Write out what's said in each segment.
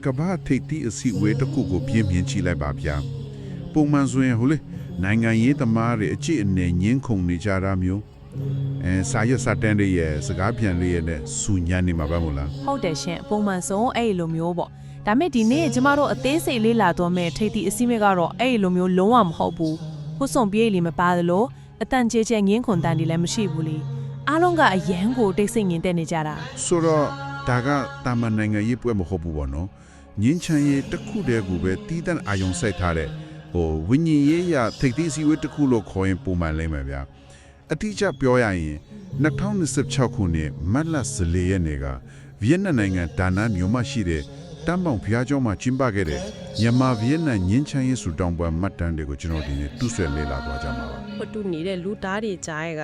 ကဘာထိတ်တီအစီဝေးတစ်ခုကိုပြင်းပြင်းချလိုက်ပါဗျာပုံမှန်ဆိုရင်ဟိုလေနိုင်ငံရေးသမားတွေအကြည့်အနေငင်းခုန်နေကြတာမျိုးစာရွက်စာတမ်းတွေရဲ့စကားပြန်လေးရဲ့နဲ့စူညံနေမှာပါမို့လား ဟုတ်တယ်ရှင်ပုံမှန်ဆုံးအဲ့လိုမျိုးပေါ့ဒါမဲ့ဒီနေ့ကျမတို့အသေးစိတ်လေးလာတော့မဲ့ထိတ်တီအစီမဲ့ကတော့အဲ့လိုမျိုးလုံးဝမဟုတ်ဘူးဟိုစုံပြေးလီမပါတယ်လို့အတန်ချေချေငင်းခွန်တန်တွေလည်းမရှိဘူးလေအားလုံးကအရန်ကိုတိတ်ဆိတ်ငင်တက်နေကြတာ ဆိုတော့ဒါကတာမန်နိုင်ငံရေးပွဲမဟုတ်ဘူးပေါ့နော်ငင်းချမ်းရေးတစ်ခုတည်းကိုပဲတီးတန့်အာယုံစိုက်ထားတဲ့ဝိညာဉ်ရေးရထိတ်တီအစီဝေးတစ်ခုလို့ခေါ်ရင်ပုံမှန်လိမ့်မယ်ဗျာအတိအကျပြောရရင်2026ခုနှစ်မတ်လ14ရက်နေ့ကဗီယက်နမ်နိုင်ငံဒါနန်မြို့မှာရှိတဲ့တမ်ပေါင်ဘုရားကျောင်းမှာကျင်းပခဲ့တဲ့မြန်မာဗီယက်နမ်ငင်းချမ်းရေးဆူတောင်းပွဲမှတ်တမ်းတွေကိုကျွန်တော်ဒီနေ့တူးဆွဲလေ့လာသွားကြမှာပါ ဟိုတူနေတဲ့လူသားတွေကြားရဲ့က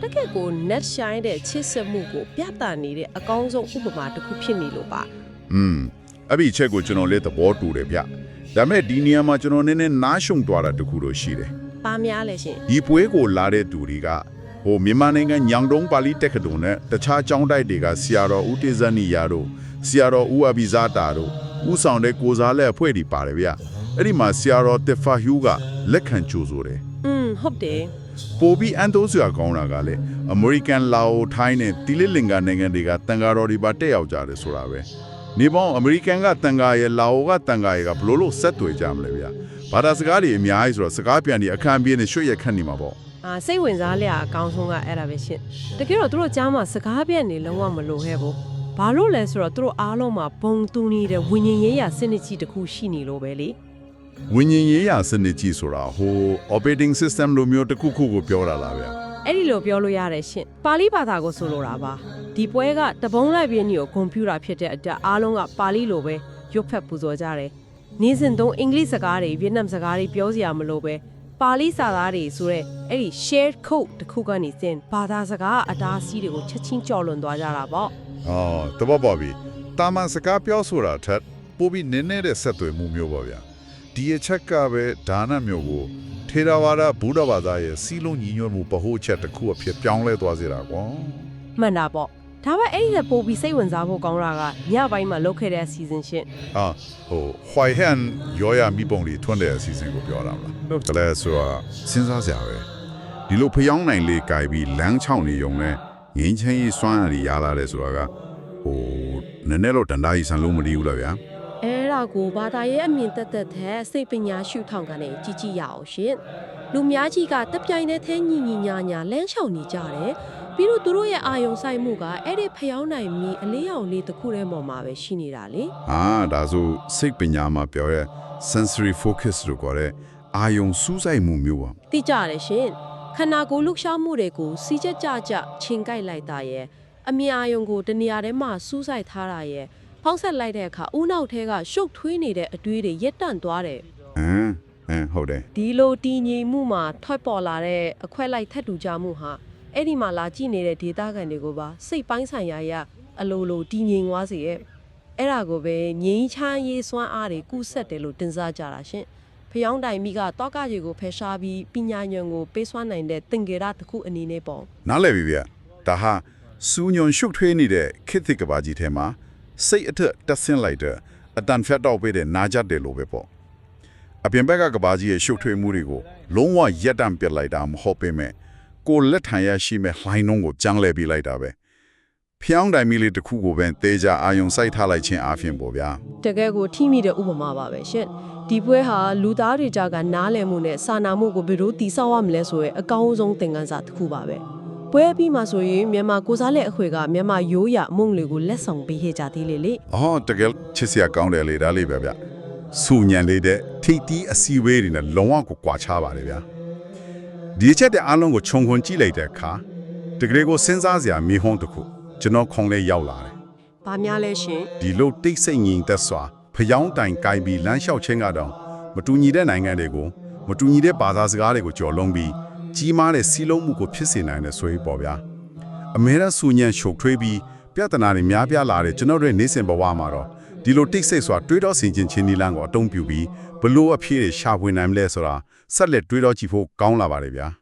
တကယ့်ကို net shine တဲ့ချစ်စမှုကိုပြသနေတဲ့အကောင်းဆုံးဥပမာတစ်ခုဖြစ်နေလို့ပါ အဲ့ဒီအချက်ကိုကျွန်တော်လည်းသဘောတူတယ်ဗျဒါမဲ့ဒီနေရာမှာကျွန်တော်နည်းနည်းနားရှုံသွားတာတခုတော့ရှိတယ် ပါများလဲရှင် ဒီပွဲကိုလာတဲ့သူတွေကမြန်မာနိုင်ငံညောင်တုံးပါဠိတက္ကသိုလ်နဲ့တခြားကျောင်းတိုက်တွေကဆရာတော်ဦးတေဇနီယာတို့ဆရာတော်ဦးအဘိဇာတာတို့ဦးဆောင်တဲ့ကိုစားလက်အဖွဲ့တွေပါတယ်ဗျအဲ့ဒီမှာဆရာတော်တက်ဖာဟျူးကလက်ခံကြိုဆိုတယ် ဟုတ်တယ် ပိုပြီးအန်တိုးစရာကောင်းတာကလည်းအမေရိကန်လာအိုထိုင်းနဲ့တီလစ်လင်္ကာနိုင်ငံတွေကတန်ဃာတော်တွေပါတက်ရောက်ကြတယ်ဆိုတာပဲနေပေါင်းအမေရိကန်ကတန်ဃာရဲ့လာအိုကတန်ဃာရဲ့ကဘလို့ဆက်တွေ့ကြမလဲဗျဘာသာစကားတွေအများကြီးဆိုတော့စကားပြန်ပြီးအခန်းပြင်းနဲ့ရွှေ့ရက်ခတ်နေမှာပေါ့ စိတ်ဝင်စားလျာအကောင်းဆုံးကအဲ့ဒါပဲရှင်တကယ်တော့သူတို့ကြားမှာစကားပြက်နေလုံးဝမလိုခဲ့ဘူးဘာလို့လဲဆိုတော့သူတို့အားလုံးမှာဘုံတူနေတဲ့ဝိညာဉ်ရေးရာစနစ်ကြီးတစ်ခုရှိနေလို့ပဲလေ ဝိညာဉ်ရေးရာစနစ်ကြီးဆိုတာoperating system လိုမျိုးတစ်ခုခုကိုပြောတာလားဗျ အဲ့ဒီလိုပြောလို့ရတယ်ရှင်ပါဠိဘာသာကိုဆိုလိုတာပါဒီပွဲကတပုံးလိုက်ပြင်းကြီးကိုကွန်ပျူတာဖြစ်တဲ့အတွက်အားလုံးကပါဠိလိုပဲရွတ်ဖက်ပူဇော်ကြတယ်နေ့စဉ်သုံးအင်္ဂလိပ်စကားတွေဗီယက်နမ်စကားတွေပြောစရာမလိုပဲပါဠိစာသားတွေဆိုရဲအဲ့ဒီ shared code တစ်ခုကနေစင်ဘာသာစကားအတားအဆီးတွေကိုချက်ချင်းကြော်လွန်သွားကြတာပေါ့ တဘောပါပြီတာမန်စကားပြောဆိုတာထက်ပိုပြီးနည်းနည်းတဲ့ဆက်သွယ်မှုမျိုးပါဗျာဒီအချက်ကပဲဒါနမျိုးကိုထေရဝါဒဗုဒ္ဓဘာသာရဲ့စီလုံးညီညွတ်မှုပဟိုးချက်တစ်ခုအဖြစ်ပြောင်းလဲသွားစေတာကွာ မှန်တာပေါ့ဒါပေမဲ့အဲ့ဒီလက်ပို့ပြီးစိတ်ဝင်စားဖို့ကောင်းတာကညပိုင်းမှာလုပ်ခဲ့တဲ့ season ရှင်း white hand ရောရမိပုံတွေထွန်းတဲ့အစီအစဉ်ကိုပြောတာမလားဟုတ်တယ်ဆိုတာစဉ်းစားစရာပဲဒီလိုဖျောင်းနိုင်လေးကြိုက်ပြီးလမ်းချောင်းနေုံနဲ့ငင်းချင်းကြီးစွမ်းရည်ရလာတယ်ဆိုတာကနည်းနည်းတော့တန်တားကြီးဆန်လို့မတည်ဘူးလားဗျာ အဲ့ဒါကိုဘာသာရဲ့အမြင်သက်သက်တဲ့စိတ်ပညာရှုထောင့်ကနေကြည့်ကြည့်ရအောင်ရှင်လူများကြီးကတက်ပြိုင်တဲ့ထဲညီညီညာညာလမ်းလျှောက်နေကြတယ်ပြီးတော့သူတို့ရဲ့အာယုံဆိုင်မှုကအဲ့ဒီဖျောင်းနိုင်မီအလေးအောင်လေးတစ်ခုတည်းပေါ်မှာပဲရှိနေတာလေ ဒါဆိုစိတ်ပညာမှာပြောရဲ sensory focus လို့ခေါ်တဲ့အာယုံစူးစိုက်မှုမျိုးပါ သိကြတယ်ရှင်ခန္ဓာကိုယ်လှုပ်ရှားမှုတွေကိုစီးချက်ကြချင်းကြိုက်လိုက်တာရဲ့အမြင်အာယုံကိုတနေရာထဲမှာစူးစိုက်ထားတာရဲ့ဖောက်ဆက်လိုက်တဲ့အခါဦးနောက်ထဲကရှုပ်ထွေးနေတဲ့အတွေးတွေရက်တန့်သွားတယ် ဟုတ်တယ် ဒီလိုတည်ငြိမ်မှုမှာထွက်ပေါ်လာတဲ့အခွက်လိုက်ထက်တူကြမှုဟာအဲ့ဒီမှာလာကြည့်နေတဲ့ဒေတာကန်တွေကိုပါစိတ်ပိုင်းဆိုင်ရာအလိုလိုတည်ငြိမ်သွားစေရဲ့အဲ့ဒါကိုပဲငြိမ်းချမ်းရေးစွမ်းအားတွေကုဆက်တယ်လို့တင်စားကြတာရှင်ဖျောင်းတိုင်မိကတောကကြီးကိုဖယ်ရှားပြီးပညာဉာဏ်ကိုပေးစွမ်းနိုင်တဲ့သင်္ကေတတစ်ခုအနေနဲ့ပေါ့ နားလည်ပြီဗျဒါဟာစူးညွန်ရှုပ်ထွေးနေတဲ့ခေတ်သစ်ကဘာကြီးထဲမှာစိတ်အထက်တက်ဆင်းလိုက်တဲ့အတန်ဖက်တော့ပေးတဲ့နာကြတယ်လို့ပဲပေါ့အပြင်ဘက်ကကဘာကြီးရဲ့ရှုပ်ထွေးမှုတွေကိုလုံးဝရက်တန့်ပစ်လိုက်တာမဟုတ်ပေမဲ့ကိုလက်ထံရရှိမဲ့လှိုင်းနှုံးကိုကြမ်းလဲပေးလိုက်တာပဲဖျောင်းတိုင်မီလေးတစ်ခုကိုပဲတေးကြအာယုံစိုက်ထားလိုက်ခြင်းအပြင်ပေါ့ဗျာ တကယ်ကိုထိမိတဲ့ဥပမာပါပဲရှင်ဒီပွဲဟာလူသားတွေကြကနားလည်မှုနဲ့စာနာမှုကိုဘယ်လိုတည်ဆောက်ရမလဲဆိုရဲအကောင်းဆုံးသင်ခန်းစာတစ်ခုပါပဲပွဲပြီးမှဆိုရင်မြန်မာကိုစားလက်အခွေကမြန်မာရိုးရအမုံလေးကိုလက်ဆောင်ပေးခဲ့ကြသေးလေ တကယ်ချစ်စရာကောင်းတယ်လေဒါလေးပဲဗျစူညံလေးတဲ့ထိတ်တီးအစီဝေးတွေနဲ့လုံးဝကိုကွာခြားပါတယ်ဗျာဒီချက်တဲ့အားလုံးကိုခြုံခွန်ကြည့်လိုက်တဲ့အခါတကယ်ကိုစဉ်းစားစရာမိဟုံးတစ်ခုကျွန်တော်ခုံလေးရောက်လာတယ် ။ဘာများလဲရှင် ဒီလိုတိတ်ဆိတ်ငြိမ်သက်စွာဖျောင်းတိုင်ကိုင်ပြီးလမ်းလျှောက်ခြင်းကတော့မတူညီတဲ့နိုင်ငံတွေကိုမတူညီတဲ့ဘာသာစကားတွေကိုကြော်လုံးပြီးကြီးမားတဲ့စီးလုံးမှုကိုဖြစ်စေနိုင်တဲ့ဆိုရင်ပေါ့ဗျာအမေရဆူညံရှုပ်ထွေးပြီးပြဿနာတွေများပြားလာတဲ့ကျွန်တော်တို့နေ့စဉ်ဘဝမှာတော့ဒီလိုတိတ်ဆိတ်စွာတွေးတောဆင်ခြင်ခြင်းနည်းလမ်းကိုအသုံးပြုပြီးဘလို့အဖြစ်တွေရှာဖွေနိုင်မလဲဆိုတာဆက်လက်တွေးတောကြည့်ဖို့ကောင်းလာပါတယ်ဗျာ